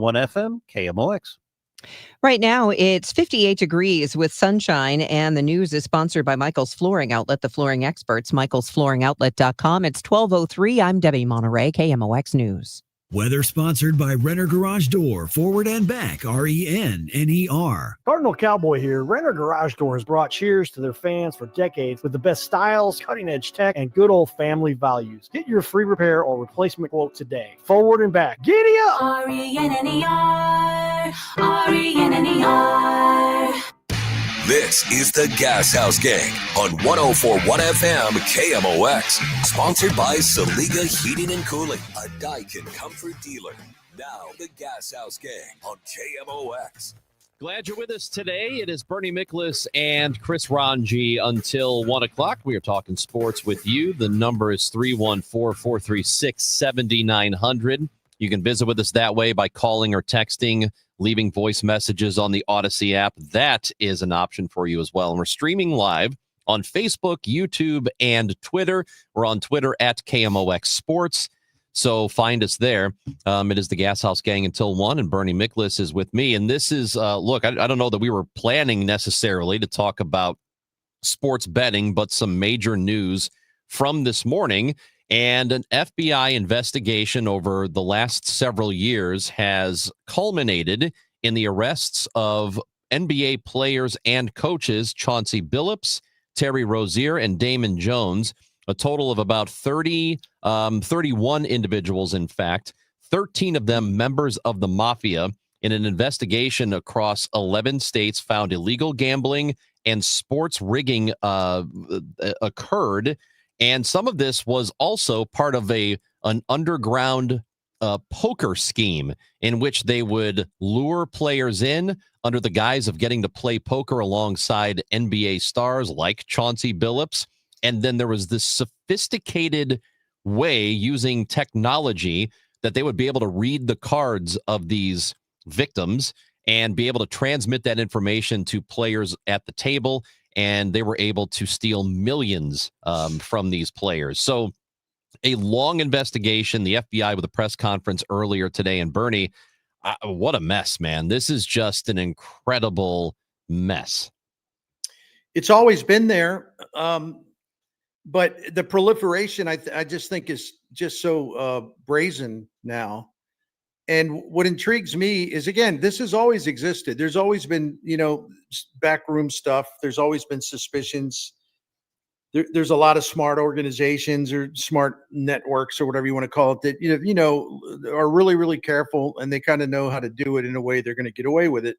1FM, KMOX. Right now, it's 58 degrees with sunshine, and the news is sponsored by Michael's Flooring Outlet, the flooring experts, michaelsflooringoutlet.com. It's 12:03. I'm Debbie Monterey, KMOX News. Weather sponsored by Renner Garage Door, forward and back, RENNER. Cardinal Cowboy here. Renner Garage Door has brought cheers to their fans for decades with the best styles, cutting-edge tech, and good old family values. Get your free repair or replacement quote today. Forward and back. Giddy up! RENNER, RENNER. This is the Gashouse Gang on 104.1 FM KMOX. Sponsored by Saliga Heating and Cooling, a Daikin comfort dealer. Now the Gashouse Gang on KMOX. Glad you're with us today. It is Bernie Miklasz and Chris Ranji until 1 o'clock. We are talking sports with you. The number is 314-436-7900. You can visit with us that way by calling or texting, leaving voice messages on the Odyssey app. That is an option for you as well. And we're streaming live on Facebook, YouTube, and Twitter. We're on Twitter at KMOX Sports. So find us there. It is the Gashouse Gang until 1, and Bernie Miklasz is with me. And this is, look, I don't know that we were planning necessarily to talk about sports betting, but some major news from this morning. And an FBI investigation over the last several years has culminated in the arrests of NBA players and coaches Chauncey Billups, Terry Rozier, and Damon Jones, a total of about 31 individuals, in fact, 13 of them members of the mafia, in an investigation across 11 states found illegal gambling and sports rigging occurred. And some of this was also part of an underground poker scheme in which they would lure players in under the guise of getting to play poker alongside NBA stars like Chauncey Billups. And then there was this sophisticated way using technology that they would be able to read the cards of these victims and be able to transmit that information to players at the table. And they were able to steal millions from these players. So a long investigation, the FBI with a press conference earlier today. And Bernie, what a mess, man. This is just an incredible mess. It's always been there. But the proliferation, I just think, is just so brazen now. And what intrigues me is, again, this has always existed. There's always been, backroom stuff. There's always been suspicions. There's a lot of smart organizations or smart networks or whatever you want to call it that, are really, really careful, and they kind of know how to do it in a way they're going to get away with it.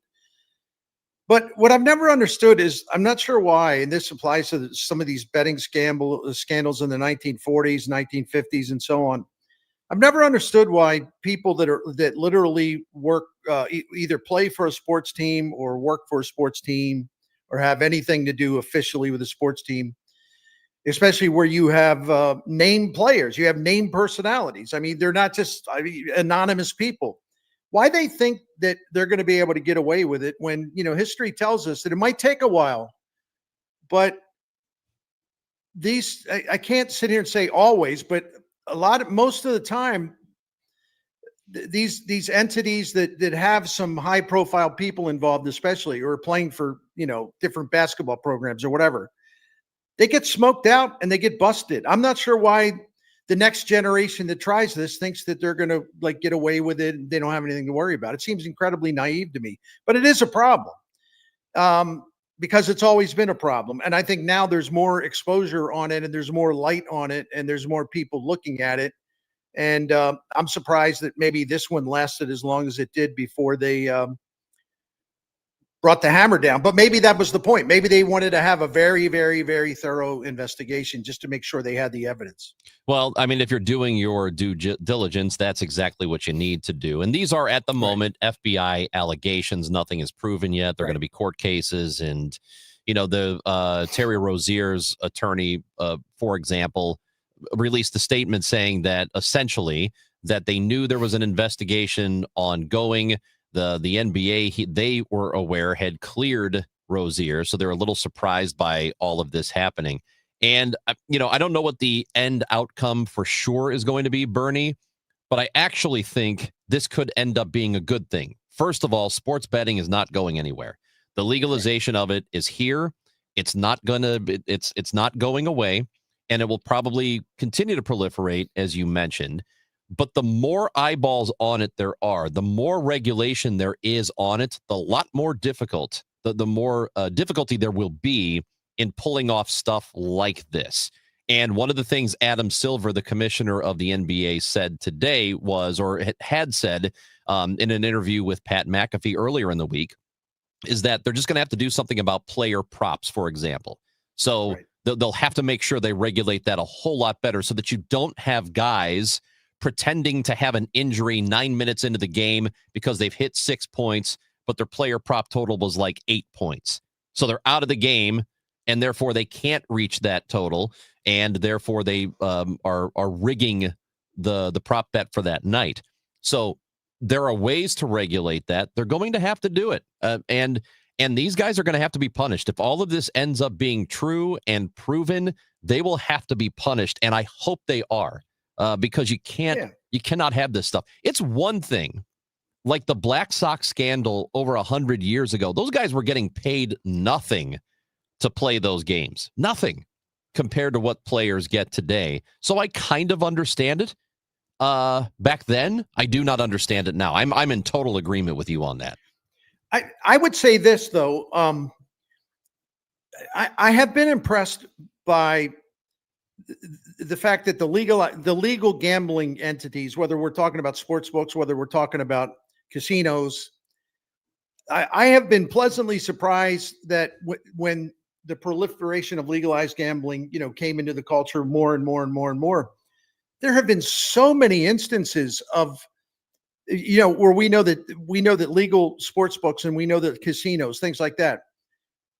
But what I've never understood is, I'm not sure why, and this applies to some of these betting scandals in the 1940s, 1950s, and so on. I've never understood why people that literally work, either play for a sports team or work for a sports team or have anything to do officially with a sports team, especially where you have named players, you have named personalities. I mean, they're not just anonymous people. Why they think that they're going to be able to get away with it when, history tells us that it might take a while. But these, I can't sit here and say always, but most of the time, these entities that have some high profile people involved, especially, or playing for, different basketball programs or whatever, they get smoked out and they get busted. I'm not sure why the next generation that tries this thinks that they're going to get away with it and they don't have anything to worry about. It seems incredibly naive to me, but it is a problem. Because it's always been a problem. And I think now there's more exposure on it and there's more light on it and there's more people looking at it. And I'm surprised that maybe this one lasted as long as it did before they brought the hammer down. But maybe that was the point. Maybe they wanted to have a very, very, very thorough investigation just to make sure they had the evidence. Well, I mean, if you're doing your due diligence, that's exactly what you need to do. And these are, at the moment, FBI allegations. Nothing is proven yet. They're going to be court cases. And, the Terry Rozier's attorney, for example, released a statement saying that essentially that they knew there was an investigation ongoing. The NBA, they were aware, had cleared Rozier, so they're a little surprised by all of this happening. And, I don't know what the end outcome for sure is going to be, Bernie, but I actually think this could end up being a good thing. First of all, sports betting is not going anywhere. The legalization of it is here. It's not not going away, and it will probably continue to proliferate, as you mentioned. But the more eyeballs on it there are, the more regulation there is on it, the lot more difficult, the more difficulty there will be in pulling off stuff like this. And one of the things Adam Silver, the commissioner of the NBA, said today was, or had said in an interview with Pat McAfee earlier in the week, is that they're just going to have to do something about player props, for example. So they'll have to make sure they regulate that a whole lot better so that you don't have guys pretending to have an injury 9 minutes into the game because they've hit 6 points, but their player prop total was like 8 points. So they're out of the game, and therefore they can't reach that total, and therefore they are rigging the prop bet for that night. So there are ways to regulate that. They're going to have to do it. And these guys are going to have to be punished. If all of this ends up being true and proven, they will have to be punished. And I hope they are, because you cannot have this stuff. It's one thing, like the Black Sox scandal over 100 years ago. Those guys were getting paid nothing to play those games. Nothing compared to what players get today. So I kind of understand it. Back then, I do not understand it now. I'm in total agreement with you on that. I would say this, though. I have been impressed by the fact that the legal gambling entities, whether we're talking about sports books, whether we're talking about casinos, I have been pleasantly surprised that when the proliferation of legalized gambling, came into the culture more and more and more and more, there have been so many instances of, where we know that legal sports books and we know that casinos, things like that,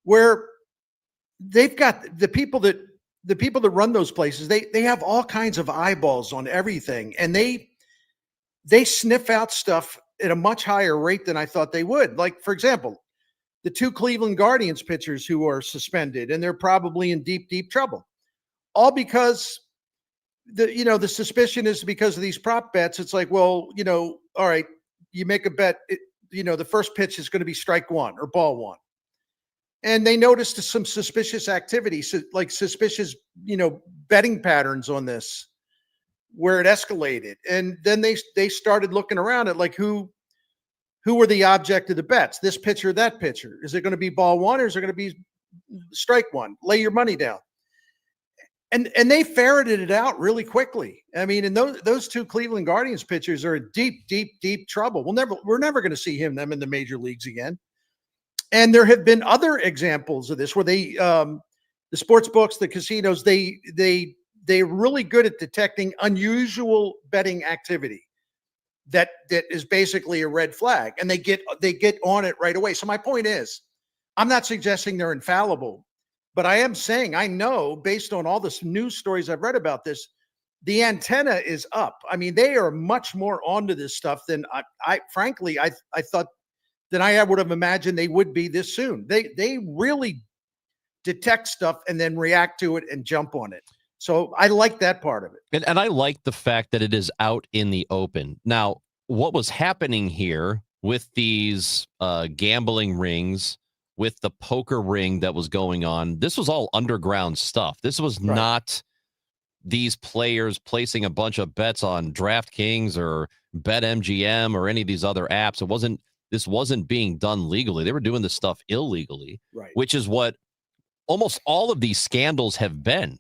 where they've got the people that run those places, they have all kinds of eyeballs on everything, and they sniff out stuff at a much higher rate than I thought they would. Like, for example, the 2 Cleveland Guardians pitchers who are suspended, and they're probably in deep, deep trouble, all because the suspicion is because of these prop bets. It's like, well, all right, you make a bet, the first pitch is going to be strike 1 or ball 1. And they noticed some suspicious activity, like suspicious, betting patterns on this, where it escalated. And then they started looking around at, like, who were the object of the bets? This pitcher, that pitcher. Is it going to be ball 1 or is it going to be strike 1? Lay your money down. And they ferreted it out really quickly. I mean, and those 2 Cleveland Guardians pitchers are in deep, deep, deep trouble. We're never going to see them in the major leagues again. And there have been other examples of this where they, the sports books, the casinos, they're really good at detecting unusual betting activity that is basically a red flag, and they get on it right away. So my point is, I'm not suggesting they're infallible, but I am saying, I know, based on all the news stories I've read about this, the antenna is up. I mean, they are much more onto this stuff than I frankly thought, than I would have imagined they would be this soon. They really detect stuff and then react to it and jump on it. So I like that part of it. And I like the fact that it is out in the open. Now, what was happening here with these gambling rings, with the poker ring that was going on, this was all underground stuff. This was not these players placing a bunch of bets on DraftKings or BetMGM or any of these other apps. This wasn't being done legally. They were doing this stuff illegally, which is what almost all of these scandals have been.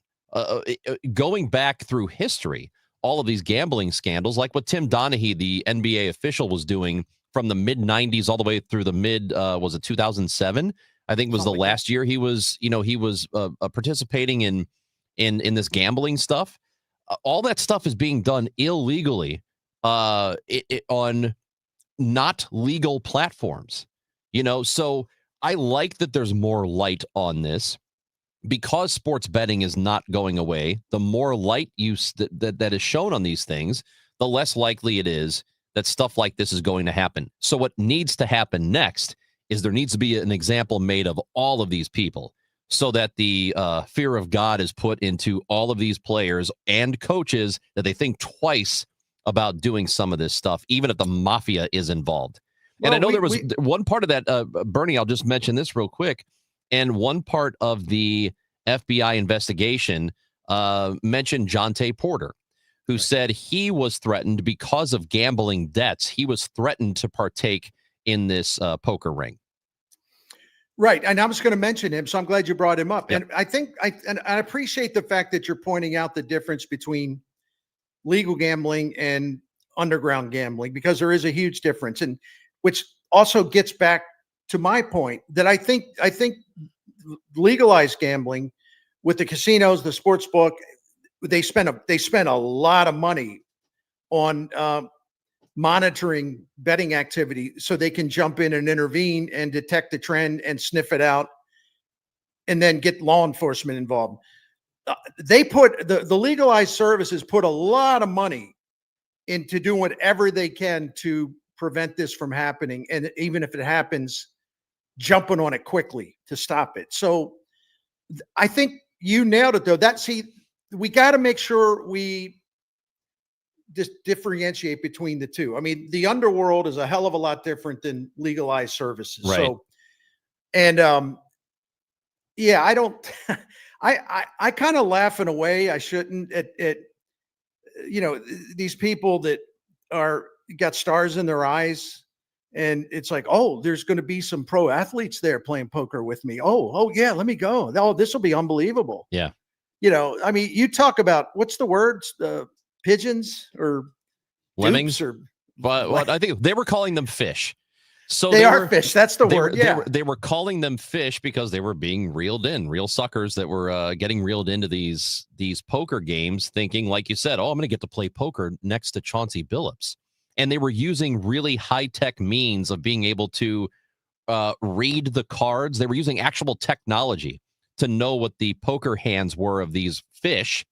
Going back through history, all of these gambling scandals, like what Tim Donaghy, the NBA official, was doing from the mid 90s all the way through the mid, was it 2007? I think was the last year he was participating in this gambling stuff. All that stuff is being done illegally on not legal platforms, so I like that there's more light on this. Because sports betting is not going away, the more light use that is shown on these things, the less likely it is that stuff like this is going to happen. So what needs to happen next is there needs to be an example made of all of these people so that the fear of God is put into all of these players and coaches, that they think twice about doing some of this stuff, even if the mafia is involved. And Well, I know there was one part of that, Bernie, I'll just mention this real quick. And one part of the FBI investigation mentioned Jonte Porter, who said he was threatened because of gambling debts. He was threatened to partake in this poker ring. Right. And I was going to mention him, so I'm glad you brought him up. Yep. And I think I appreciate the fact that you're pointing out the difference between legal gambling and underground gambling, because there is a huge difference. And which also gets back to my point that I think legalized gambling with the casinos, the sports book, they spend a lot of money on monitoring betting activity so they can jump in and intervene and detect the trend and sniff it out and then get law enforcement involved. They put the legalized services put a lot of money into doing whatever they can to prevent this from happening. And even if it happens, jumping on it quickly to stop it. So I think you nailed it, though. We got to make sure we just differentiate between the two. I mean, the underworld is a hell of a lot different than legalized services. Right. So, and yeah, I don't, I kind of laugh in a way I shouldn't at, these people that got stars in their eyes. And it's like, oh, there's going to be some pro athletes there playing poker with me. Oh yeah, let me go. Oh, this will be unbelievable. Yeah. I mean, you talk about, what's the words? Pigeons or lemmings, dupes or but I think they were calling them fish. So they are fish. That's the word. Yeah. They were calling them fish because they were being reeled in, real suckers that were getting reeled into these poker games, thinking, like you said, oh, I'm going to get to play poker next to Chauncey Billups. And they were using really high-tech means of being able to read the cards. They were using actual technology to know what the poker hands were of these fish,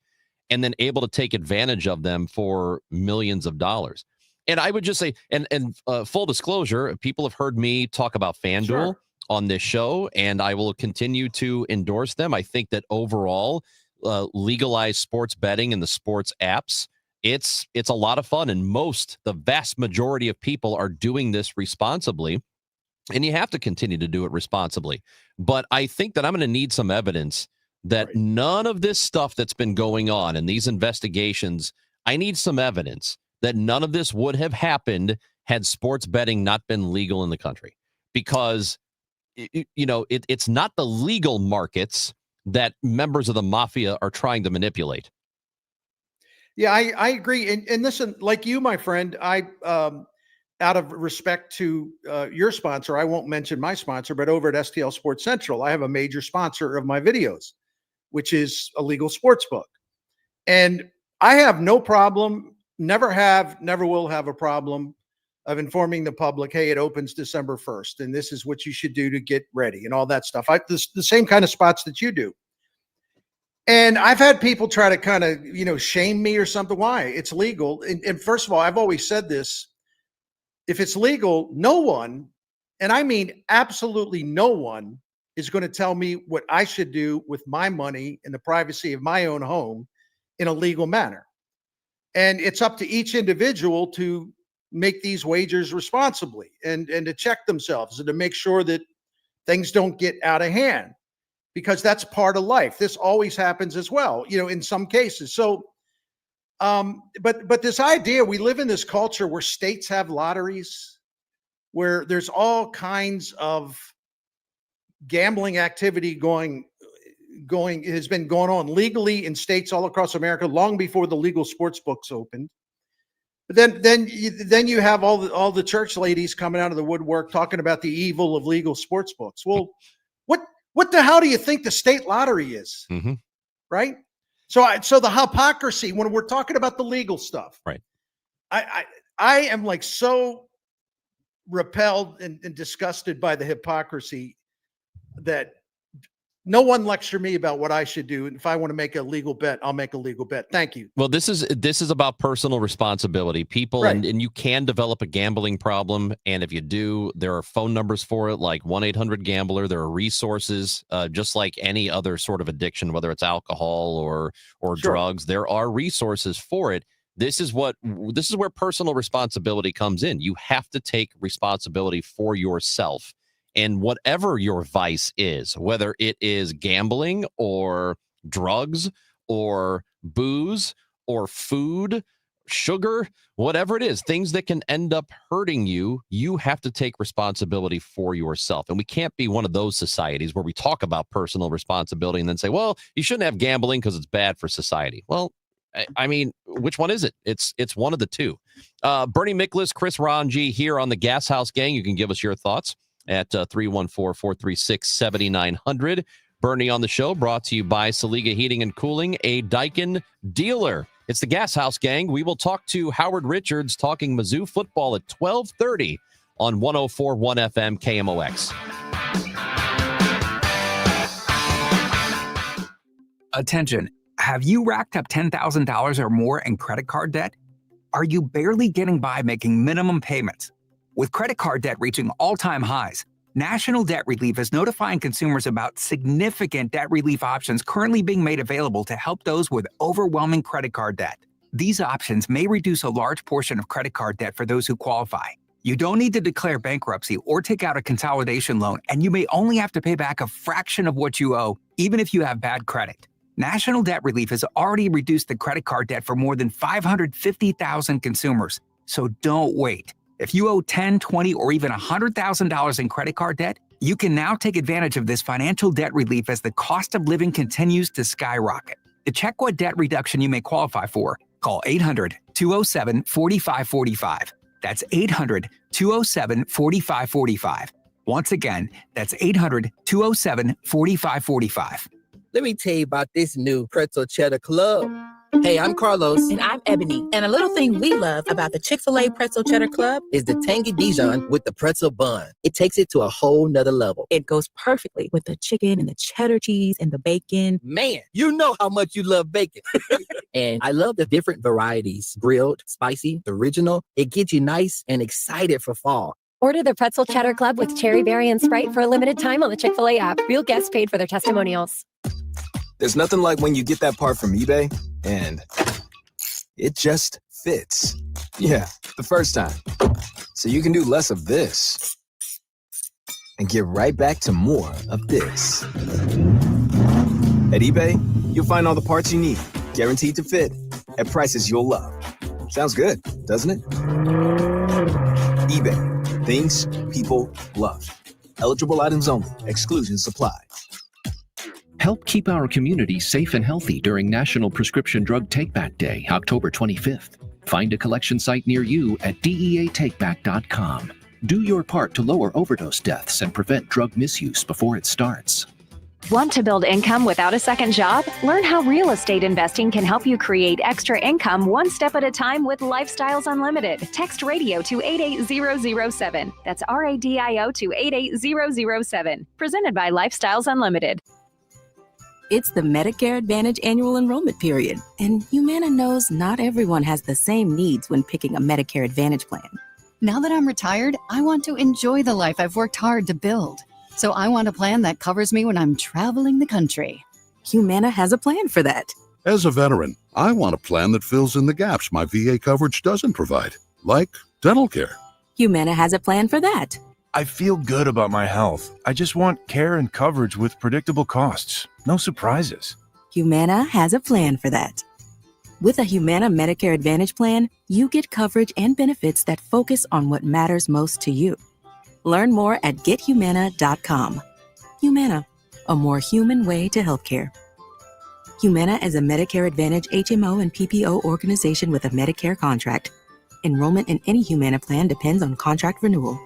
and then able to take advantage of them for millions of dollars. And I would just say, and full disclosure, people have heard me talk about FanDuel on this show, and I will continue to endorse them. I think that overall, legalized sports betting and the sports apps, it's a lot of fun, and the vast majority of people are doing this responsibly, and you have to continue to do it responsibly. But I think that I'm going to need some evidence that none of this stuff that's been going on in these investigations, I need some evidence that none of this would have happened had sports betting not been legal in the country. Because, it's not the legal markets that members of the mafia are trying to manipulate. Yeah, I agree. And listen, like you, my friend, I out of respect to your sponsor, I won't mention my sponsor, but over at STL Sports Central, I have a major sponsor of my videos, which is a legal sports book. And I have no problem, never will have a problem of informing the public, hey, it opens December 1st, and this is what you should do to get ready and all that stuff. The same kind of spots that you do. And I've had people try to kind of, shame me or something. Why? It's legal. And first of all, I've always said this. If it's legal, no one, and I mean absolutely no one, is going to tell me what I should do with my money in the privacy of my own home in a legal manner. And it's up to each individual to make these wagers responsibly and to check themselves and to make sure that things don't get out of hand, because that's part of life. This always happens as well, in some cases. So, but this idea, we live in this culture where states have lotteries, where there's all kinds of gambling activity has been going on legally in states all across America long before the legal sports books opened. But then you have all the church ladies coming out of the woodwork talking about the evil of legal sports books. Well, what the hell do you think the state lottery is? Mm-hmm. Right? So the hypocrisy when we're talking about the legal stuff, right? I am like so repelled and disgusted by the hypocrisy that no one lecture me about what I should do. And if I want to make a legal bet, I'll make a legal bet. Thank you. Well, this is about personal responsibility. People, right. and you can develop a gambling problem. And if you do, there are phone numbers for it, like 1-800-GAMBLER. There are resources, just like any other sort of addiction, whether it's alcohol or Sure. drugs. There are resources for it. This is where personal responsibility comes in. You have to take responsibility for yourself. And whatever your vice is, whether it is gambling or drugs or booze or food, sugar, whatever it is, things that can end up hurting you, you have to take responsibility for yourself. And we can't be one of those societies where we talk about personal responsibility and then say, well, you shouldn't have gambling because it's bad for society. Well, I mean, which one is it? It's one of the two. Bernie Miklasz, Chris Ranji here on the Gashouse Gang. You can give us your thoughts at 314-436-7900. Bernie on the show, brought to you by Saliga Heating and Cooling, a Daikin dealer. It's the Gashouse Gang. We will talk to Howard Richards talking Mizzou football at 12:30 on 104.1 FM KMOX. Attention. Have you racked up $10,000 or more in credit card debt? Are you barely getting by making minimum payments? With credit card debt reaching all-time highs, National Debt Relief is notifying consumers about significant debt relief options currently being made available to help those with overwhelming credit card debt. These options may reduce a large portion of credit card debt for those who qualify. You don't need to declare bankruptcy or take out a consolidation loan, and you may only have to pay back a fraction of what you owe, even if you have bad credit. National Debt Relief has already reduced the credit card debt for more than 550,000 consumers. So don't wait. If you owe $10,000, $20,000, or even $100,000 in credit card debt, you can now take advantage of this financial debt relief as the cost of living continues to skyrocket. To check what debt reduction you may qualify for, call 800-207-4545. That's 800-207-4545. Once again, that's 800-207-4545. Let me tell you about this new pretzel cheddar club. Hey, I'm Carlos. And I'm Ebony. And a little thing we love about the Chick-fil-A Pretzel Cheddar Club is the tangy Dijon with the pretzel bun. It takes it to a whole nother level. It goes perfectly with the chicken and the cheddar cheese and the bacon. Man, you know how much you love bacon. And I love the different varieties. Grilled, spicy, original. It gets you nice and excited for fall. Order the Pretzel Cheddar Club with Cherry Berry and Sprite for a limited time on the Chick-fil-A app. Real guests paid for their testimonials. There's nothing like when you get that part from eBay and it just fits. Yeah, the first time. So you can do less of this and get right back to more of this. At eBay, you'll find all the parts you need, guaranteed to fit, at prices you'll love. Sounds good, doesn't it? eBay, things people love. Eligible items only. Exclusions apply. Help keep our community safe and healthy during National Prescription Drug Takeback Day, October 25th. Find a collection site near you at deatakeback.com. Do your part to lower overdose deaths and prevent drug misuse before it starts. Want to build income without a second job? Learn how real estate investing can help you create extra income one step at a time with Lifestyles Unlimited. Text radio to 88007. That's RADIO to 88007. Presented by Lifestyles Unlimited. It's the Medicare Advantage annual enrollment period, and Humana knows not everyone has the same needs when picking a Medicare Advantage plan. Now that I'm retired, I want to enjoy the life I've worked hard to build. So I want a plan that covers me when I'm traveling the country. Humana has a plan for that. As a veteran, I want a plan that fills in the gaps my VA coverage doesn't provide, like dental care. Humana has a plan for that. I feel good about my health. I just want care and coverage with predictable costs. No surprises. Humana has a plan for that. With a Humana Medicare Advantage plan, you get coverage and benefits that focus on what matters most to you. Learn more at gethumana.com. Humana, a more human way to healthcare. Humana is a Medicare Advantage HMO and PPO organization with a Medicare contract. Enrollment in any Humana plan depends on contract renewal.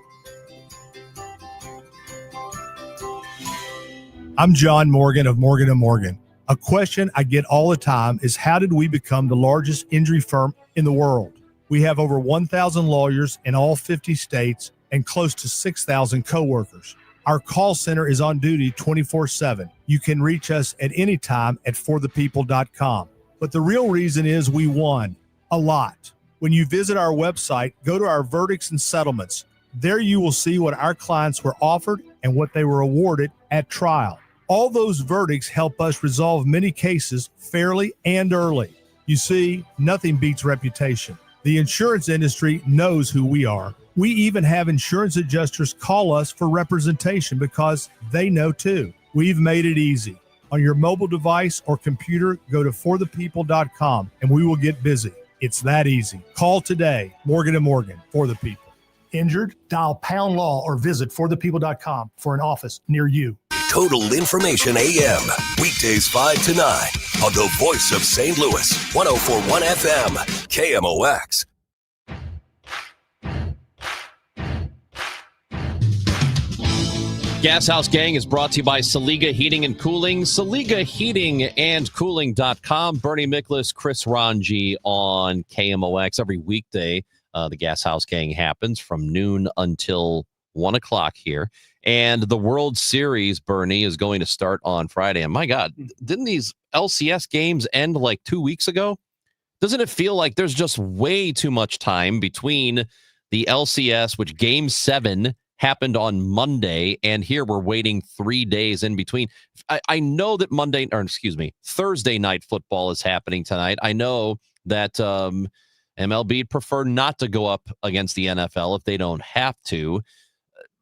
I'm John Morgan of Morgan & Morgan. A question I get all the time is, how did we become the largest injury firm in the world? We have over 1,000 lawyers in all 50 states and close to 6,000 coworkers. Our call center is on duty 24/7. You can reach us at any time at forthepeople.com. But the real reason is we won a lot. When you visit our website, go to our verdicts and settlements. There you will see what our clients were offered and what they were awarded at trial. All those verdicts help us resolve many cases fairly and early. You see, nothing beats reputation. The insurance industry knows who we are. We even have insurance adjusters call us for representation because they know too. We've made it easy. On your mobile device or computer, go to forthepeople.com and we will get busy. It's that easy. Call today. Morgan & Morgan, for the people. Injured? Dial pound law or visit forthepeople.com for an office near you. Total Information AM. Weekdays 5 to 9 on the voice of St. Louis. 104.1 FM. KMOX. Gashouse Gang is brought to you by Saliga Heating and Cooling. Saliga Heating and Cooling.com. Bernie Miklasz, Chris Ranji on KMOX. Every weekday, the Gashouse Gang happens from noon until 1 o'clock here. And the World Series, Bernie, is going to start on Friday. And my God, didn't these LCS games end like 2 weeks ago? Doesn't it feel like there's just way too much time between the LCS, which Game 7 happened on Monday, and here we're waiting 3 days in between. I know that Thursday night football is happening tonight. I know that MLB prefer not to go up against the NFL if they don't have to.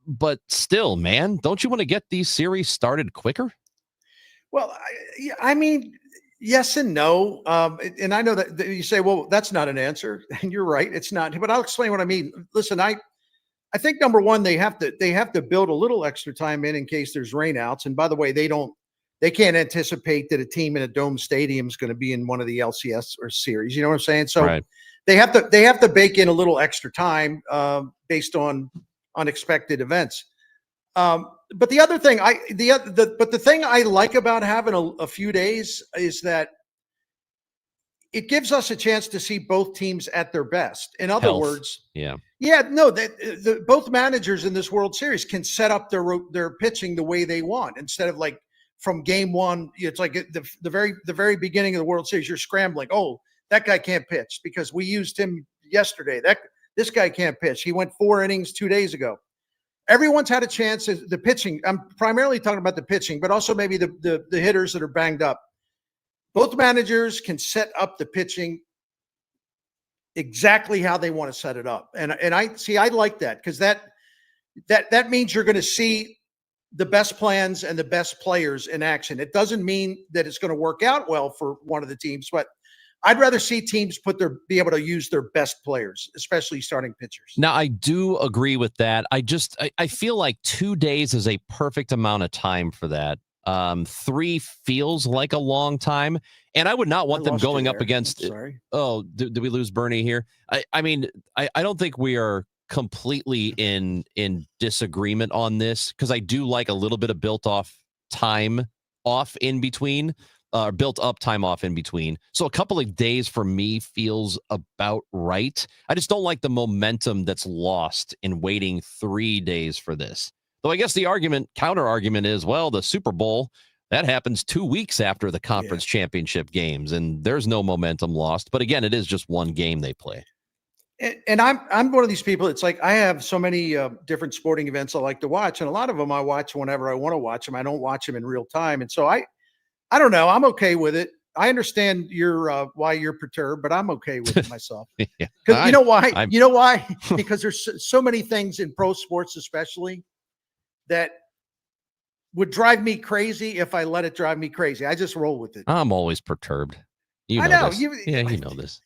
But still, man, don't you want to get these series started quicker? Well, I mean, yes and no. And I know that you say, well, that's not an answer. And you're right. It's not. But I'll explain what I mean. Listen, I think number one, they have to build a little extra time in case there's rainouts. And by the way, they can't anticipate that a team in a dome stadium is going to be in one of the LCS or series. You know what I'm saying? So right. they have to bake in a little extra time based on unexpected events. But the other thing the thing I like about having a few days is that it gives us a chance to see both teams at their best. In other words, both managers in this World Series can set up their pitching the way they want instead of like from game one. It's like the very beginning of the World Series, you're scrambling. Oh, that guy can't pitch because we used him yesterday. This guy can't pitch. He went 4 innings 2 days ago. Everyone's had a chance. The pitching. I'm primarily talking about the pitching, but also maybe the hitters that are banged up. Both managers can set up the pitching exactly how they want to set it up. And I like that because that means you're going to see the best plans and the best players in action. It doesn't mean that it's going to work out well for one of the teams, but I'd rather see teams be able to use their best players, especially starting pitchers. Now, I do agree with that. I feel like 2 days is a perfect amount of time for that. 3 feels like a long time, and I would not want them going up against. Sorry. Oh, did we lose Bernie here? I mean, I don't think we are completely in disagreement on this because I do like a little bit of built up time off in between. So a couple of days for me feels about right. I just don't like the momentum that's lost in waiting 3 days for this. Though I guess the counter argument is, well, the Super Bowl, that happens 2 weeks after the conference championship games, and there's no momentum lost. But again, it is just one game they play. And I'm one of these people. It's like I have so many different sporting events I like to watch, and a lot of them I watch whenever I want to watch them. I don't watch them in real time, and so I don't know. I'm okay with it. I understand why you're perturbed, but I'm okay with it myself. Because you know why? You know why? Because there's so many things in pro sports, especially, that would drive me crazy if I let it drive me crazy. I just roll with it. I'm always perturbed. I know. This. You know this.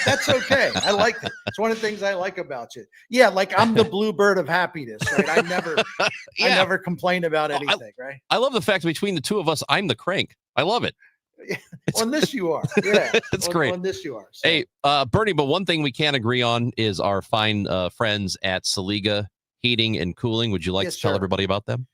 That's okay. I like it. It's one of the things I like about you. Yeah, like I'm the bluebird of happiness, right? I never complain about anything, right? I love the fact between the two of us, I'm the crank. I love it. On this you are. Yeah. It's great. On this you are. So. Hey, Bernie, but one thing we can't agree on is our fine friends at Saliga Heating and Cooling. Would you like to tell everybody about them?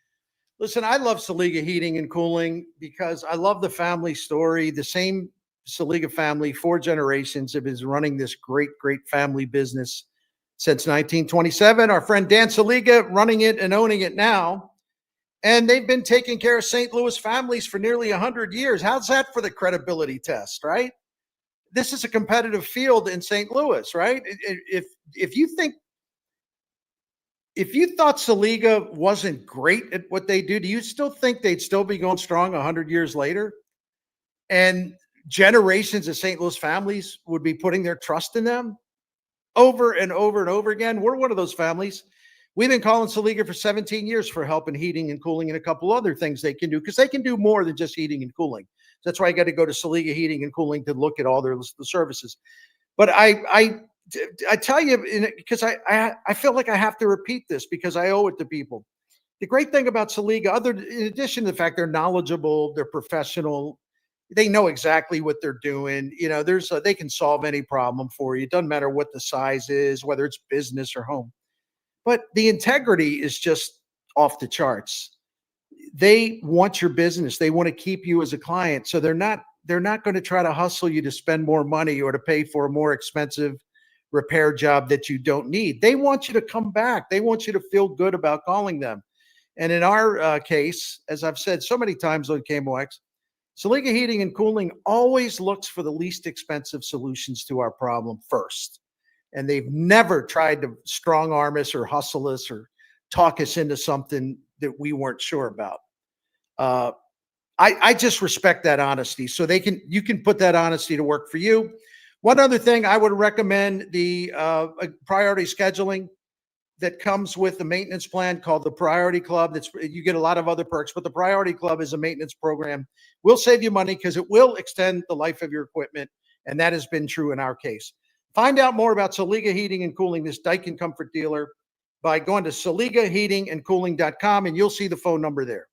Listen, I love Saliga Heating and Cooling because I love the family story. The same Saliga family, 4 generations, have been running this great, great family business since 1927. Our friend Dan Saliga running it and owning it now. And they've been taking care of St. Louis families for nearly 100 years. How's that for the credibility test, right? This is a competitive field in St. Louis, right? If you thought Saliga wasn't great at what they do you still think they'd still be going strong 100 years later? And generations of St. Louis families would be putting their trust in them over and over and over again. We're one of those families. We've been calling Saliga for 17 years for help in heating and cooling and a couple other things they can do, because they can do more than just heating and cooling. That's why I got to go to Saliga Heating and Cooling to look at all the services. But I tell you, because I feel like I have to repeat this because I owe it to people. The great thing about Saliga, in addition to the fact they're knowledgeable, they're professional, they know exactly what they're doing. They can solve any problem for you. It doesn't matter what the size is, whether it's business or home. But the integrity is just off the charts. They want your business. They want to keep you as a client. So they're not going to try to hustle you to spend more money or to pay for a more expensive repair job that you don't need. They want you to come back. They want you to feel good about calling them. And in our case, as I've said so many times on KMOX, Saliga Heating and Cooling always looks for the least expensive solutions to our problem first. And they've never tried to strong arm us or hustle us or talk us into something that we weren't sure about. I just respect that honesty. So you can put that honesty to work for you. One other thing, I would recommend the priority scheduling that comes with the maintenance plan called the Priority Club. You get a lot of other perks, but the Priority Club is a maintenance program. Will save you money because it will extend the life of your equipment. And that has been true in our case. Find out more about Saliga Heating and Cooling, this Daikin Comfort dealer, by going to SaligaHeatingandCooling.com, and you'll see the phone number there.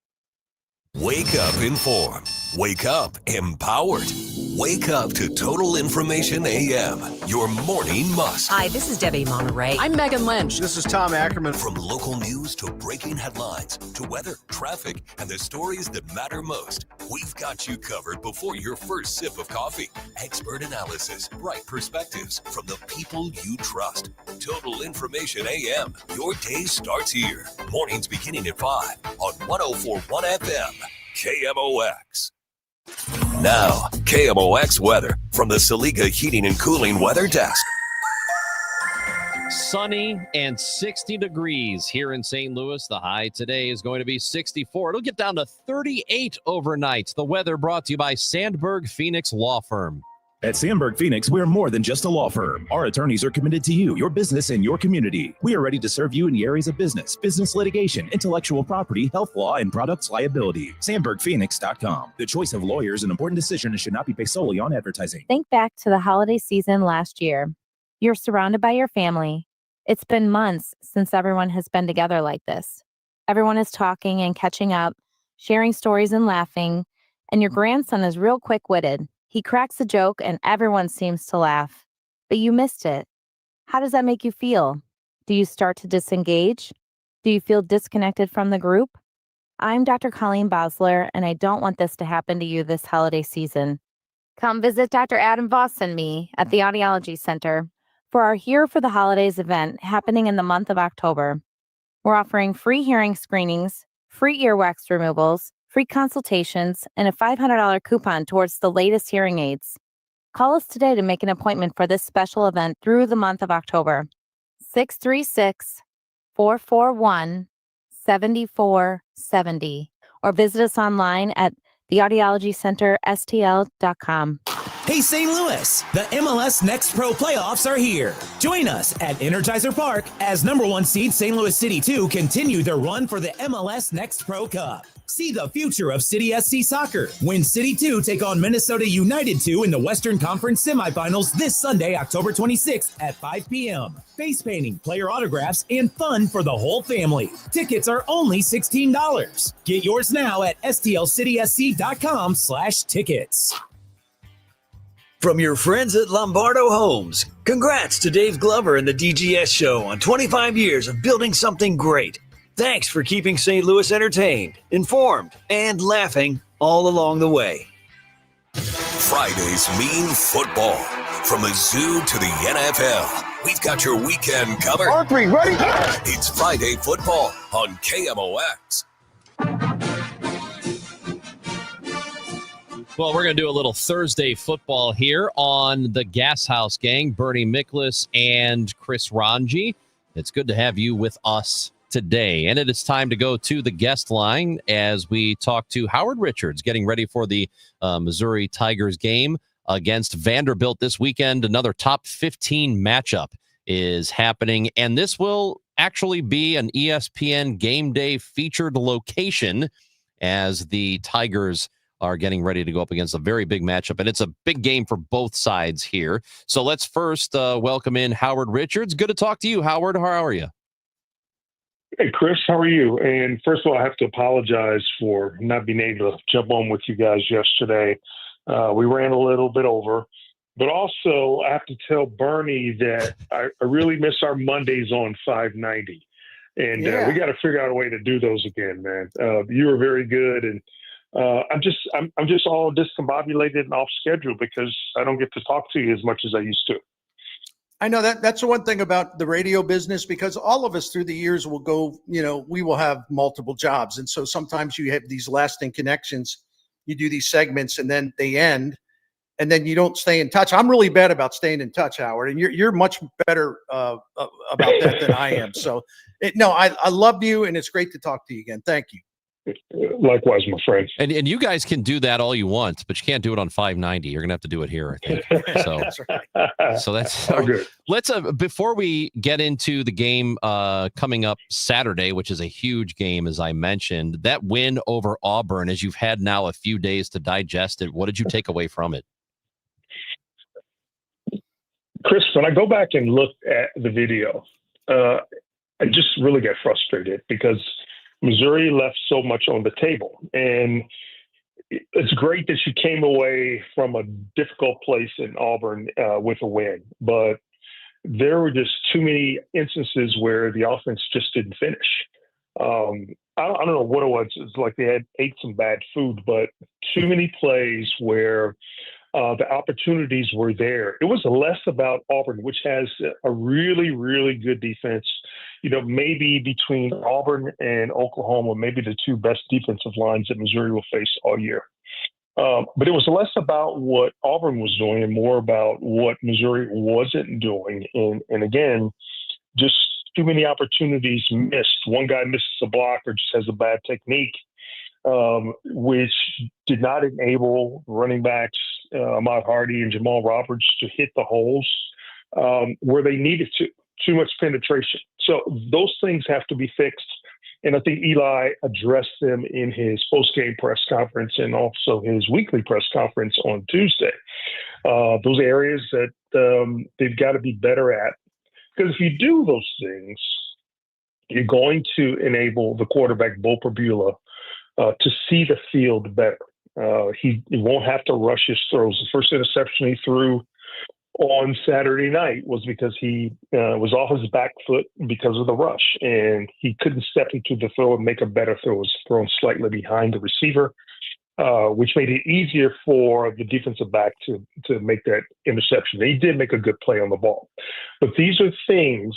Wake up informed. Wake up empowered. Wake up to Total Information AM, your morning must. Hi, this is Debbie Monterey. I'm Megan Lynch. This is Tom Ackerman. From local news to breaking headlines to weather, traffic, and the stories that matter most, we've got you covered before your first sip of coffee. Expert analysis, right perspectives from the people you trust. Total Information AM. Your day starts here. Mornings beginning at 5 on 104.1 FM. KMOX. Now, KMOX weather from the Saliga Heating and Cooling Weather Desk. Sunny and 60 degrees here in St. Louis. The high today is going to be 64. It'll get down to 38 overnight. The weather brought to you by Sandberg Phoenix Law Firm. At Sandberg Phoenix, we're more than just a law firm. Our attorneys are committed to you, your business, and your community. We are ready to serve you in the areas of business litigation, intellectual property, health law, and products liability. SandbergPhoenix.com. The choice of lawyers is an important decision and should not be based solely on advertising. Think back to the holiday season last year. You're surrounded by your family. It's been months since everyone has been together like this. Everyone is talking and catching up, sharing stories and laughing, and your grandson is real quick-witted. He cracks a joke and everyone seems to laugh, but you missed it. How does that make you feel? Do you start to disengage? Do you feel disconnected from the group? I'm Dr. Colleen Bosler, and I don't want this to happen to you this holiday season. Come visit Dr. Adam Voss and me at the Audiology Center for our Here for the Holidays event happening in the month of October. We're offering free hearing screenings, free earwax removals, free consultations, and a $500 coupon towards the latest hearing aids. Call us today to make an appointment for this special event through the month of October. 636-441-7470. Or visit us online at theaudiologycenterstl.com. Hey, St. Louis, the MLS Next Pro playoffs are here. Join us at Energizer Park as number one seed St. Louis City 2 continue their run for the MLS Next Pro Cup. See the future of City SC soccer when City 2 take on Minnesota United 2 in the Western Conference semifinals this Sunday, October 26th at 5 p.m. Face painting, player autographs, and fun for the whole family. Tickets are only $16. Get yours now at stlcitysc.com/tickets. From your friends at Lombardo Homes, congrats to Dave Glover and the DGS Show on 25 years of building something great. Thanks for keeping St. Louis entertained, informed, and laughing all along the way. Fridays mean football. From the zoo to the NFL, we've got your weekend covered. R3, ready? It's Friday football on KMOX. Well, we're going to do a little Thursday football here on the Gashouse Gang, Bernie Miklas and Chris Ranji. It's good to have you with us today. And it is time to go to the guest line as we talk to Howard Richards, getting ready for the Missouri Tigers game against Vanderbilt this weekend. Another top 15 matchup is happening, and this will actually be an ESPN Game Day featured location as the Tigers are getting ready to go up against a very big matchup, and it's a big game for both sides here. So let's first welcome in Howard Richards. Good to talk to you, Howard. How are you? Hey, Chris, how are you? And first of all, I have to apologize for not being able to jump on with you guys yesterday. We ran a little bit over. But also, I have to tell Bernie that I really miss our Mondays on 590. And we got to figure out a way to do those again, man. You were very good. And I'm just all discombobulated and off schedule because I don't get to talk to you as much as I used to. I know that's the one thing about the radio business, because all of us through the years will go, we will have multiple jobs. And so sometimes you have these lasting connections. You do these segments and then they end. And then you don't stay in touch. I'm really bad about staying in touch, Howard, and you're much better about that than I am. So, I love you, and it's great to talk to you again. Thank you. Likewise, my friend. And you guys can do that all you want, but you can't do it on 590. You're gonna have to do it here, I think. So that's right. So that's good. Let's before we get into the game coming up Saturday, which is a huge game, as I mentioned, that win over Auburn, as you've had now a few days to digest it. What did you take away from it? Chris, when I go back and look at the video, I just really get frustrated because Missouri left so much on the table. And it's great that you came away from a difficult place in Auburn with a win. But there were just too many instances where the offense just didn't finish. I don't know what it was. It's like they had ate some bad food, but too many plays where the opportunities were there. It was less about Auburn, which has a really, really good defense. Maybe between Auburn and Oklahoma, maybe the two best defensive lines that Missouri will face all year. But it was less about what Auburn was doing and more about what Missouri wasn't doing. And again, just too many opportunities missed. One guy misses a block or just has a bad technique, which did not enable running backs Ahmad Hardy and Jamal Roberts to hit the holes where they needed to. Too much penetration. So those things have to be fixed. And I think Eli addressed them in his post-game press conference and also his weekly press conference on Tuesday. Those areas that they've got to be better at. Because if you do those things, you're going to enable the quarterback, Bo Perbula, to see the field better. He won't have to rush his throws. The first interception he threw on Saturday night was because he was off his back foot because of the rush, and he couldn't step into the throw and make a better throw. It was thrown slightly behind the receiver, which made it easier for the defensive back to make that interception. He did make a good play on the ball. But these are things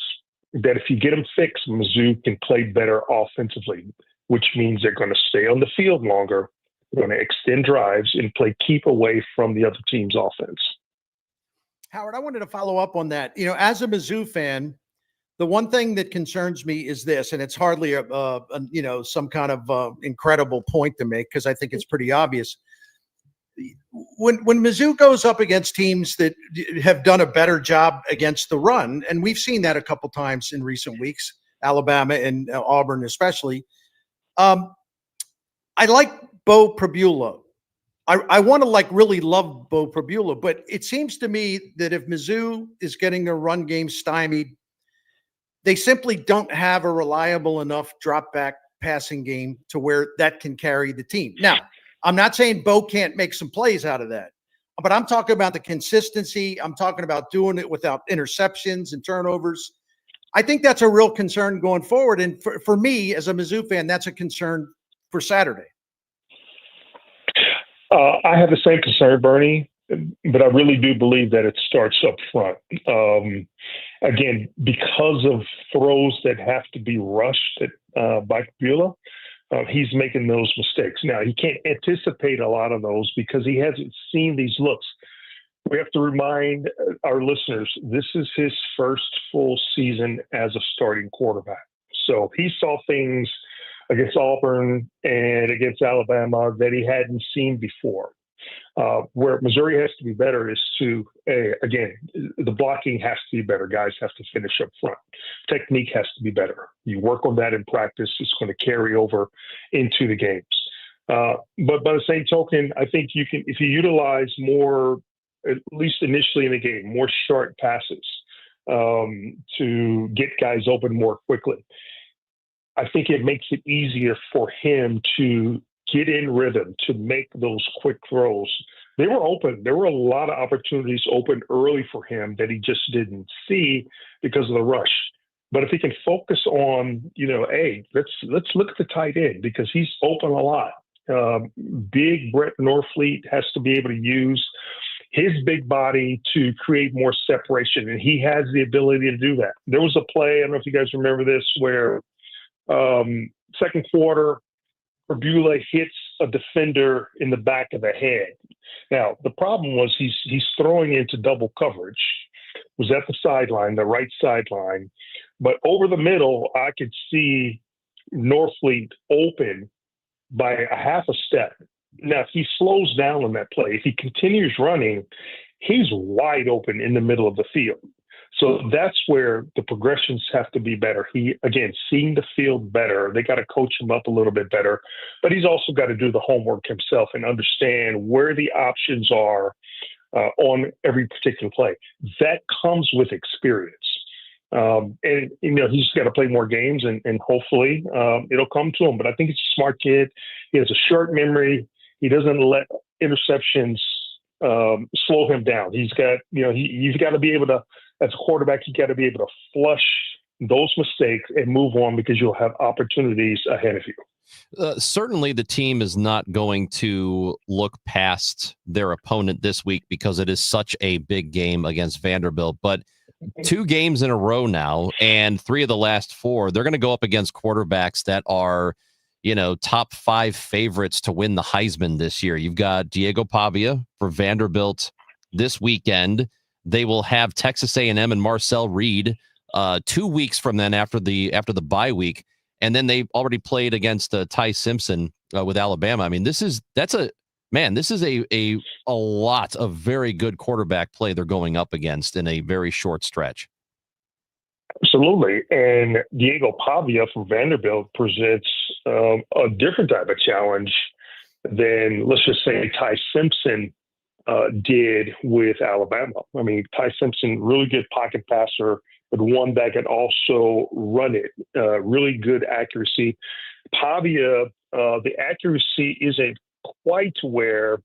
that if you get them fixed, Mizzou can play better offensively, which means they're going to stay on the field longer, they're going to extend drives, and play keep away from the other team's offense. Howard, I wanted to follow up on that. As a Mizzou fan, the one thing that concerns me is this, and it's hardly some kind of incredible point to make because I think it's pretty obvious. When Mizzou goes up against teams that have done a better job against the run, and we've seen that a couple times in recent weeks, Alabama and Auburn especially. I like Bo Perbula. I want to really love Bo Perbula, but it seems to me that if Mizzou is getting their run game stymied, they simply don't have a reliable enough drop back passing game to where that can carry the team. Now, I'm not saying Bo can't make some plays out of that, but I'm talking about the consistency. I'm talking about doing it without interceptions and turnovers. I think that's a real concern going forward. And for me, as a Mizzou fan, that's a concern for Saturday. I have the same concern, Bernie, but I really do believe that it starts up front. Again, because of throws that have to be rushed by Perbula, he's making those mistakes. Now, he can't anticipate a lot of those because he hasn't seen these looks. We have to remind our listeners, this is his first full season as a starting quarterback. So he saw things against Auburn and against Alabama that he hadn't seen before. Where Missouri has to be better is to, again, the blocking has to be better. Guys have to finish up front. Technique has to be better. You work on that in practice. It's going to carry over into the games. But by the same token, I think you can, if you utilize more, at least initially in the game, more short passes to get guys open more quickly, I think it makes it easier for him to get in rhythm, to make those quick throws. They were open. There were a lot of opportunities open early for him that he just didn't see because of the rush. But if he can focus on, hey, let's look at the tight end because he's open a lot. Big Brett Norfleet has to be able to use his big body to create more separation, and he has the ability to do that. There was a play, I don't know if you guys remember this, where second quarter, Perbula hits a defender in the back of the head. Now, the problem was he's throwing into double coverage. Was at the sideline, the right sideline. But over the middle, I could see Norfleet open by a half a step. Now, if he slows down on that play, if he continues running, he's wide open in the middle of the field. So that's where the progressions have to be better. He, again, seeing the field better. They got to coach him up a little bit better. But he's also got to do the homework himself and understand where the options are on every particular play. That comes with experience. And he's got to play more games, and hopefully it'll come to him. But I think he's a smart kid. He has a short memory. He doesn't let interceptions slow him down. He's got, you've got to be able to, as a quarterback, you got to be able to flush those mistakes and move on because you'll have opportunities ahead of you. Certainly the team is not going to look past their opponent this week because it is such a big game against Vanderbilt. But 2 games in a row now, and 3 of the last 4, they're going to go up against quarterbacks that are, top 5 favorites to win the Heisman this year. You've got Diego Pavia for Vanderbilt this weekend. They will have Texas A&M and Marcel Reed 2 weeks from then after the bye week. And then they already played against Ty Simpson with Alabama. I mean, this is a lot of very good quarterback play they're going up against in a very short stretch. Absolutely. And Diego Pavia from Vanderbilt presents a different type of challenge than, let's just say, Ty Simpson did with Alabama. I mean, Ty Simpson, really good pocket passer, but one that can also run it. Really good accuracy. Pavia, the accuracy isn't quite where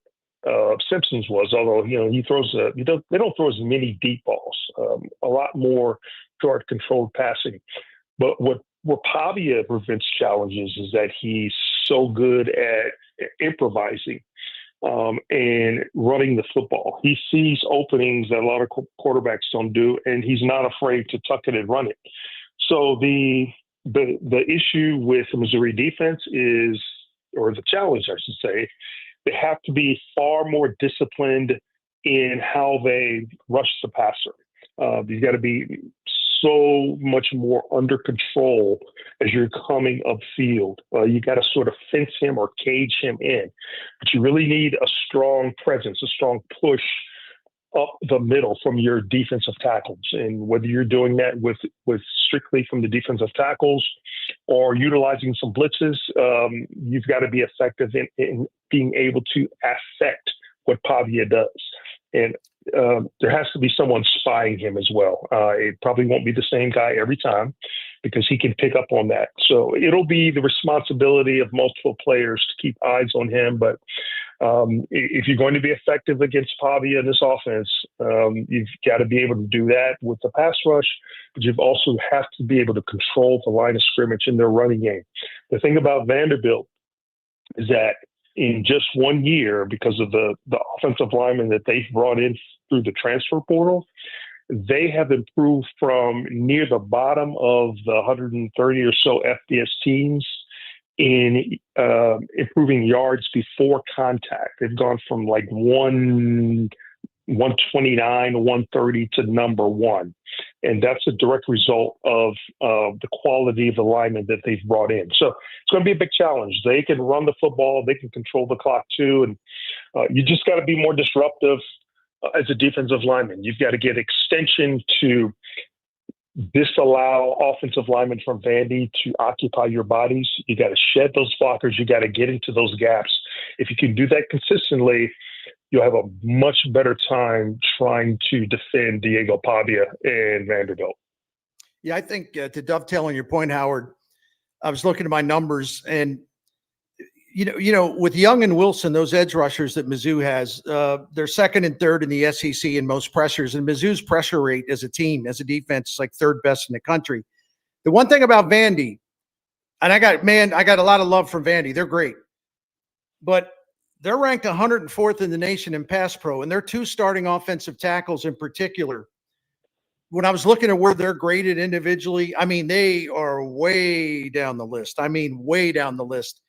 Simpson's was, although he throws. They don't throw as many deep balls. A lot more short, controlled passing. But where Pavia prevents challenges is that he's so good at improvising and running the football. He sees openings that a lot of quarterbacks don't do, and he's not afraid to tuck it and run it. So the issue with the Missouri defense is, or the challenge, I should say, they have to be far more disciplined in how they rush the passer. You've got to be so much more under control as you're coming upfield. You got to sort of fence him or cage him in. But you really need a strong presence, a strong push up the middle from your defensive tackles. And whether you're doing that with strictly from the defensive tackles or utilizing some blitzes, you've got to be effective in being able to affect what Pavia does. And there has to be someone spying him as well. It probably won't be the same guy every time because he can pick up on that. So it'll be the responsibility of multiple players to keep eyes on him. But if you're going to be effective against Pavia in this offense, you've got to be able to do that with the pass rush, but you've also have to be able to control the line of scrimmage in their running game. The thing about Vanderbilt is that in just 1 year, because of the offensive linemen that they've brought in through the transfer portal, they have improved from near the bottom of the 130 or so FBS teams in improving yards before contact. They've gone from like 1 129, 130 to number one. And that's a direct result of the quality of the linemen that they've brought in. So it's going to be a big challenge. They can run the football. They can control the clock too. And you just got to be more disruptive as a defensive lineman. You've got to get extension to disallow offensive linemen from Vandy to occupy your bodies. You got to shed those blockers. You got to get into those gaps. If you can do that consistently, you'll have a much better time trying to defend Diego Pavia and Vanderbilt. Yeah, I think to dovetail on your point, Howard, I was looking at my numbers, and you know, with Young and Wilson, those edge rushers that Mizzou has, they're second and third in the SEC in most pressures. And Mizzou's pressure rate as a team, as a defense, is like third best in the country. The one thing about Vandy, and I got a lot of love from Vandy. They're great, but they're ranked 104th in the nation in pass pro, and their two starting offensive tackles in particular. When I was looking at where they're graded individually, I mean, they are way down the list. I mean, way down the list.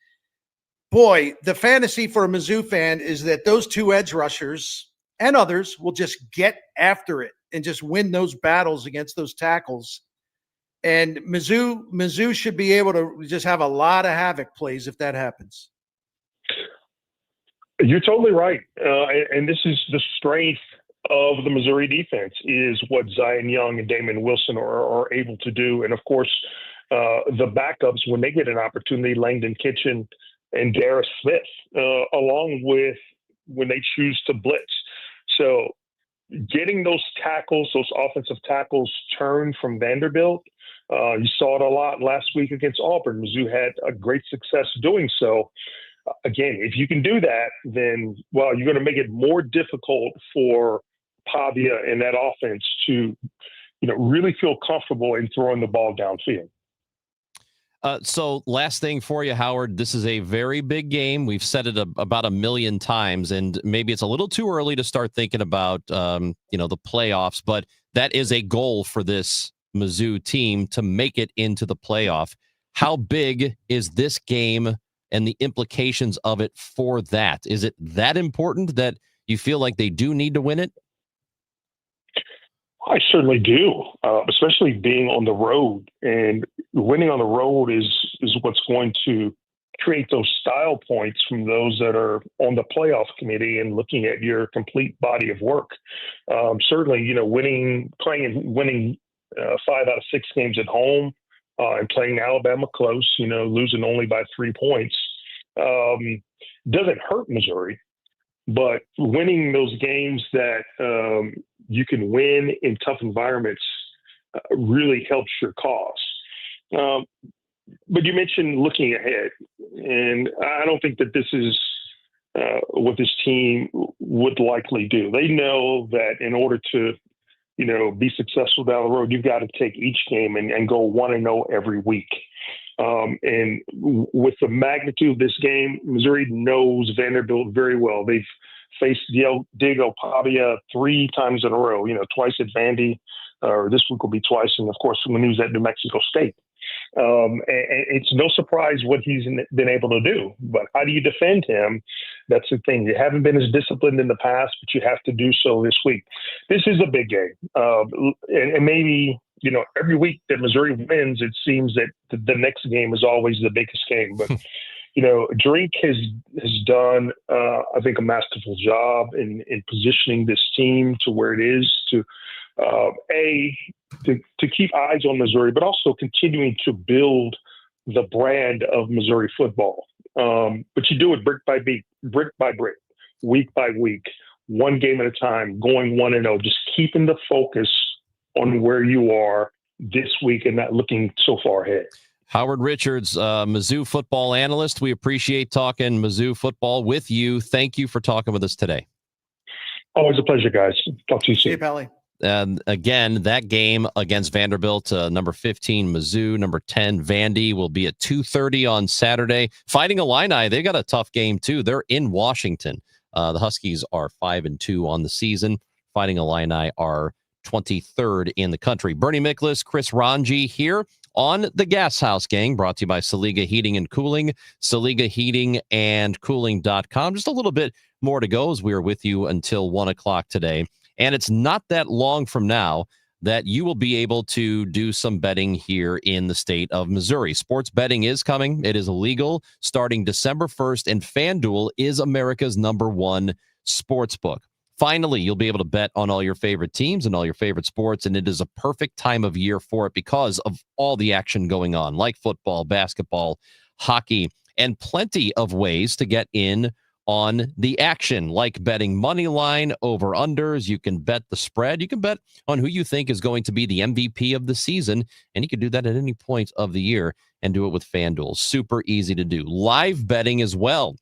Boy, the fantasy for a Mizzou fan is that those two edge rushers and others will just get after it and just win those battles against those tackles. And Mizzou should be able to just have a lot of havoc plays if that happens. You're totally right. And this is the strength of the Missouri defense, is what Zion Young and Damon Wilson are able to do. And, of course, the backups, when they get an opportunity, Langdon Kitchen and Darius Smith, along with when they choose to blitz. So getting those tackles, those offensive tackles turned from Vanderbilt, you saw it a lot last week against Auburn. Mizzou had a great success doing so. Again, if you can do that, then, well, you're going to make it more difficult for Pavia and that offense to, really feel comfortable in throwing the ball downfield. So last thing for you, Howard, this is a very big game. We've said it about a million times, and maybe it's a little too early to start thinking about, the playoffs, but that is a goal for this Mizzou team to make it into the playoff. How big is this game and the implications of it for that? Is it that important that you feel like they do need to win it? I certainly do, especially being on the road, and winning on the road is what's going to create those style points from those that are on the playoff committee and looking at your complete body of work. Certainly, winning 5 out of 6 games at home and playing Alabama close, losing only by 3 points, doesn't hurt Missouri. But winning those games that you can win in tough environments really helps your cause. But you mentioned looking ahead, and I don't think that this is what this team would likely do. They know that in order to, be successful down the road, you've got to take each game and go 1-0 every week. And with the magnitude of this game, Missouri knows Vanderbilt very well. They've faced Diego Pavia 3 times in a row, twice at Vandy, or this week will be twice, and of course when he was at New Mexico State. And it's no surprise what he's been able to do. But how do you defend him? That's the thing. You haven't been as disciplined in the past, but you have to do so this week. This is a big game. And maybe, every week that Missouri wins, it seems that the next game is always the biggest game. But, Drink has done, I think, a masterful job in positioning this team to where it is to keep eyes on Missouri, but also continuing to build the brand of Missouri football. But you do it brick by brick, week by week, one game at a time, going 1-0, just keeping the focus on where you are this week and not looking so far ahead. Howard Richards, Mizzou football analyst. We appreciate talking Mizzou football with you. Thank you for talking with us today. Always a pleasure, guys. Talk to you soon. See you, Pally. And again, that game against Vanderbilt, number 15 Mizzou, number 10 Vandy, will be at 2:30 on Saturday. Fighting Illini, they got a tough game too. They're in Washington. The Huskies are 5-2 on the season. Fighting Illini are 23rd in the country. Bernie Miklasz, Chris Ranji here on the Gashouse Gang, brought to you by Saliga Heating and Cooling, SaligaHeatingandCooling.com. Just a little bit more to go as we are with you until 1 o'clock today. And it's not that long from now that you will be able to do some betting here in the state of Missouri. Sports betting is coming. It is illegal starting December 1st, and FanDuel is America's #1 sports book. Finally, you'll be able to bet on all your favorite teams and all your favorite sports, and it is a perfect time of year for it because of all the action going on, like football, basketball, hockey, and plenty of ways to get in on the action, like betting money line, over-unders. You can bet the spread. You can bet on who you think is going to be the MVP of the season, and you can do that at any point of the year and do it with FanDuel. Super easy to do. Live betting as well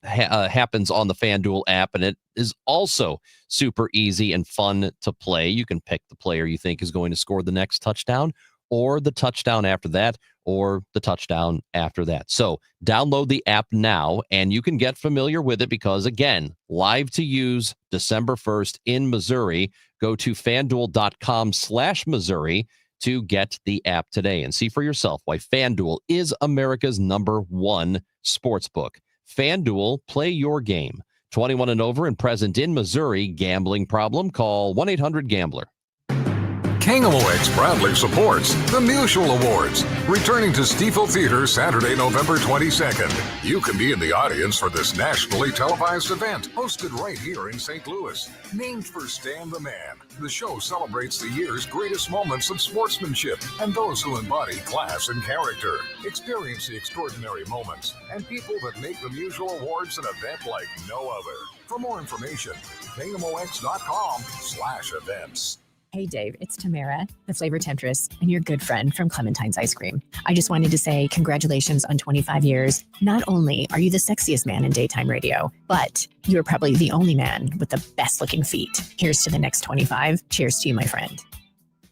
happens on the FanDuel app, and it is also super easy and fun to play. You can pick the player you think is going to score the next touchdown, or the touchdown after that, or the touchdown after that. So download the app now, and you can get familiar with it because, again, live to use December 1st in Missouri. Go to FanDuel.com/Missouri to get the app today and see for yourself why FanDuel is America's #1 sportsbook. FanDuel, play your game. 21 and over and present in Missouri. Gambling problem? Call 1-800-GAMBLER. KMOX proudly supports the Musial Awards, returning to Stiefel Theater Saturday, November 22nd. You can be in the audience for this nationally televised event, hosted right here in St. Louis. Named for Stan the Man, the show celebrates the year's greatest moments of sportsmanship and those who embody class and character. Experience the extraordinary moments and people that make the Musial Awards an event like no other. For more information, KMOX.com/events. Hey Dave, it's Tamara, the flavor temptress, and your good friend from Clementine's Ice Cream. I just wanted to say congratulations on 25 years. Not only are you the sexiest man in daytime radio, but you're probably the only man with the best looking feet. Here's to the next 25. Cheers to you, my friend.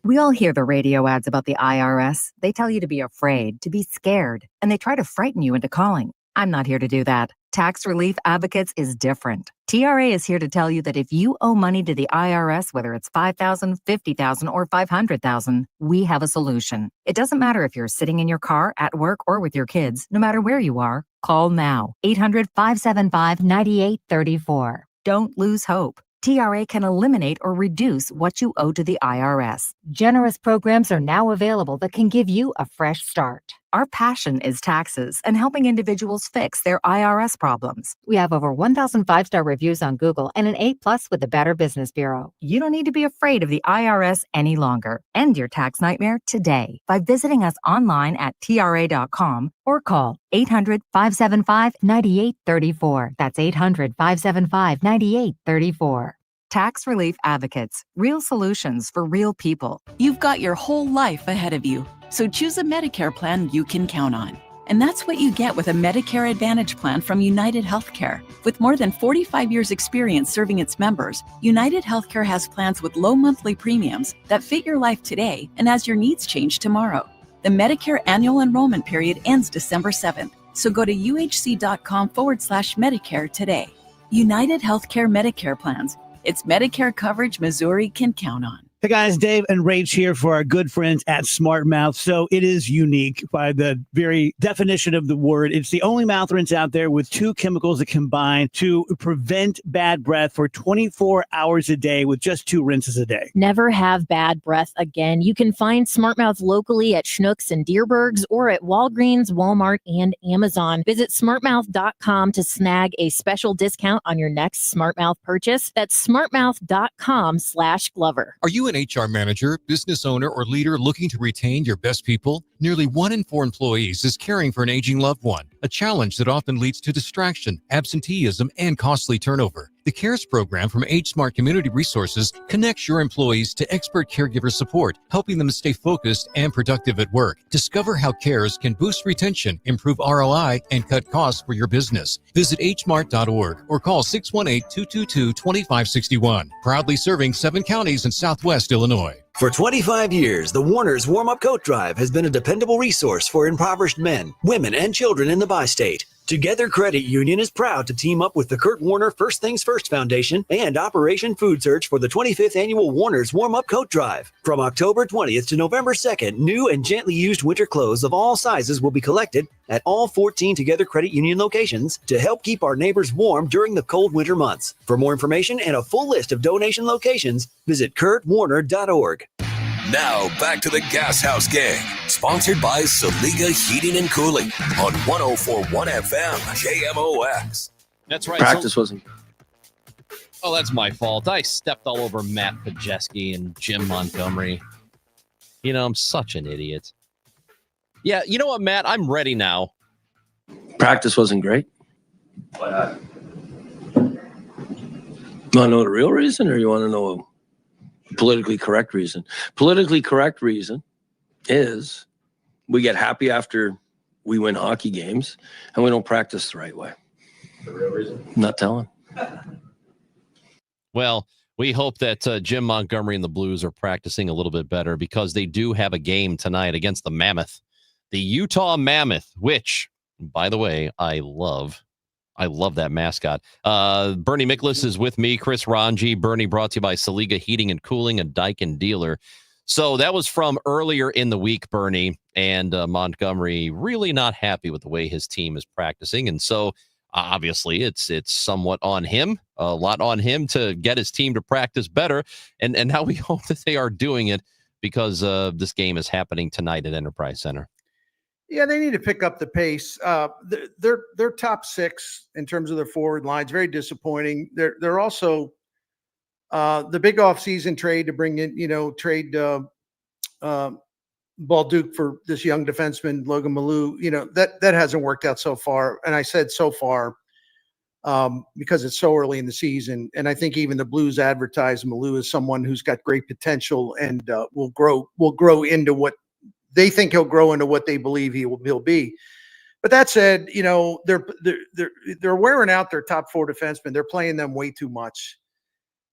We all hear the radio ads about the IRS. They tell you to be afraid, to be scared, and they try to frighten you into calling. I'm not here to do that. Tax Relief Advocates is different. TRA is here to tell you that if you owe money to the IRS, whether it's $5,000, $50,000, or $500,000, we have a solution. It doesn't matter if you're sitting in your car, at work, or with your kids. No matter where you are, call now. 800-575-9834. Don't lose hope. TRA can eliminate or reduce what you owe to the IRS. Generous programs are now available that can give you a fresh start. Our passion is taxes and helping individuals fix their IRS problems. We have over 1,000 5-star reviews on Google and an A+ with the Better Business Bureau. You don't need to be afraid of the IRS any longer. End your tax nightmare today by visiting us online at TRA.com or call 800-575-9834. That's 800-575-9834. Tax Relief Advocates. Real solutions for real people. You've got your whole life ahead of you, so choose a Medicare plan you can count on. And that's what you get with a Medicare Advantage plan from United Healthcare. With more than 45 years' experience serving its members, United Healthcare has plans with low monthly premiums that fit your life today and as your needs change tomorrow. The Medicare annual enrollment period ends December 7th, so go to uhc.com/Medicare today. United Healthcare Medicare plans. It's Medicare coverage Missouri can count on. Hey guys, Dave and Rach here for our good friends at Smart Mouth. So it is unique by the very definition of the word. It's the only mouth rinse out there with 2 chemicals that combine to prevent bad breath for 24 hours a day with just 2 rinses a day. Never have bad breath again. You can find Smart Mouth locally at Schnucks and Deerbergs or at Walgreens, Walmart, and Amazon. Visit smartmouth.com to snag a special discount on your next Smart Mouth purchase. That's smartmouth.com/Glover. Are you an HR manager, business owner, or leader looking to retain your best people? Nearly 1 in 4 employees is caring for an aging loved one, a challenge that often leads to distraction, absenteeism, and costly turnover. The CARES program from Age Smart Community Resources connects your employees to expert caregiver support, helping them stay focused and productive at work. Discover how CARES can boost retention, improve ROI, and cut costs for your business. Visit hsmart.org or call 618-222-2561. Proudly serving 7 counties in Southwest Illinois. For 25 years, the Warner's Warm-Up Coat Drive has been a dependable resource for impoverished men, women, and children in the bi-state. Together Credit Union is proud to team up with the Kurt Warner First Things First Foundation and Operation Food Search for the 25th Annual Warner's Warm-Up Coat Drive. From October 20th to November 2nd, new and gently used winter clothes of all sizes will be collected at all 14 Together Credit Union locations to help keep our neighbors warm during the cold winter months. For more information and a full list of donation locations, visit kurtwarner.org. Now back to the Gashouse Gang, sponsored by Saliga Heating and Cooling on 104.1 FM KMOX. That's right. Practice wasn't. Oh, that's my fault. I stepped all over Matt Pajeski and Jim Montgomery. You know, I'm such an idiot. Yeah, you know what, Matt? I'm ready now. Practice wasn't great. Why not? You want to know the real reason, or you want to know a politically correct reason? Politically correct reason is we get happy after we win hockey games, and we don't practice the right way. The real reason? I'm not telling. Well, we hope that Jim Montgomery and the Blues are practicing a little bit better, because they do have a game tonight against the Mammoth, the Utah Mammoth, which, by the way, I love that mascot. Bernie Miklas is with me, Chris Ranji. Bernie, brought to you by Saliga Heating and Cooling, a Daikin dealer. So that was from earlier in the week, Bernie, and Montgomery really not happy with the way his team is practicing. And so obviously it's somewhat on him, a lot on him to get his team to practice better. And now we hope that they are doing it, because this game is happening tonight at Enterprise Center. Yeah, they need to pick up the pace. They're top six in terms of their forward lines. Very disappointing. They're also the big offseason trade to bring in, trade Balduke for this young defenseman, Logan Malou. That hasn't worked out so far. And I said so far because it's so early in the season. And I think even the Blues advertise Malou as someone who's got great potential and will grow into what they think he'll grow into, what they believe he'll be. But that said, they're wearing out their top four defensemen. They're playing them way too much.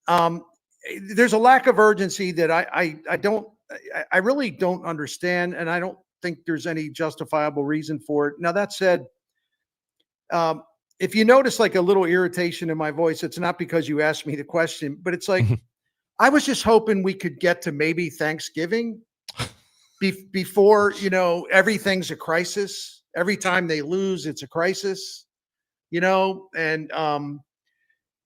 There's a lack of urgency that I really don't understand, and I don't think there's any justifiable reason for it. Now, that said, if you notice like a little irritation in my voice, it's not because you asked me the question, but it's like I was just hoping we could get to maybe Thanksgiving before, everything's a crisis. Every time they lose, it's a crisis, and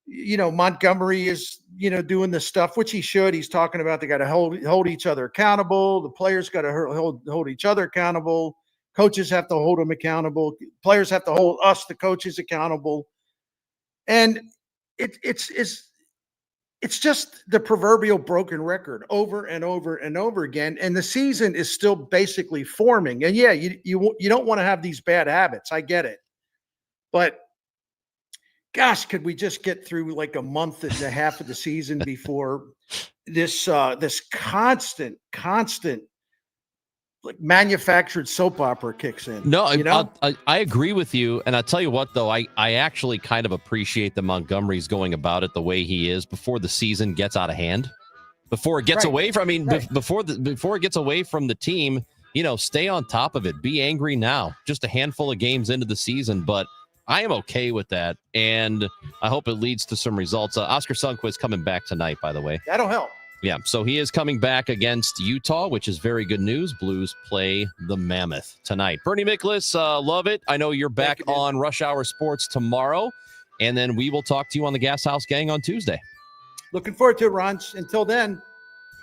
Montgomery is, doing the stuff, which he should. He's talking about they got to hold each other accountable. The players got to hold each other accountable. Coaches have to hold them accountable. Players have to hold us, the coaches, accountable. And it's just the proverbial broken record over and over and over again. And the season is still basically forming. And yeah, you don't want to have these bad habits. I get it. But gosh, could we just get through like a month and a half of the season before this constant like manufactured soap opera kicks in? No, I agree with you. And I'll tell you what, though, I actually kind of appreciate that Montgomery's going about it the way he is before the season gets out of hand, before it gets away from, before it gets away from the team, stay on top of it. Be angry now, just a handful of games into the season. But I am okay with that. And I hope it leads to some results. Oscar Sundqvist coming back tonight, by the way. That'll help. Yeah, so he is coming back against Utah, which is very good news. Blues play the Mammoth tonight. Bernie Miklas, love it. I know you're back on Rush Hour Sports tomorrow, and then we will talk to you on the Gashouse Gang on Tuesday. Looking forward to it, Ron. Until then,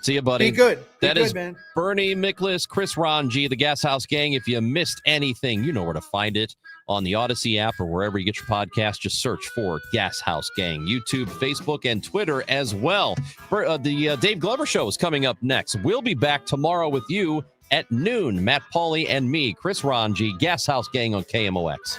see you, buddy. Be good. That is man. Bernie Miklas, Chris Ranji, the Gashouse Gang. If you missed anything, you know where to find it on the Odyssey app or wherever you get your podcast. Just search for Gashouse Gang. YouTube, Facebook, and Twitter as well. The Dave Glover Show is coming up next. We'll be back tomorrow with you at noon. Matt Pauley and me, Chris Ranji, Gashouse Gang on KMOX.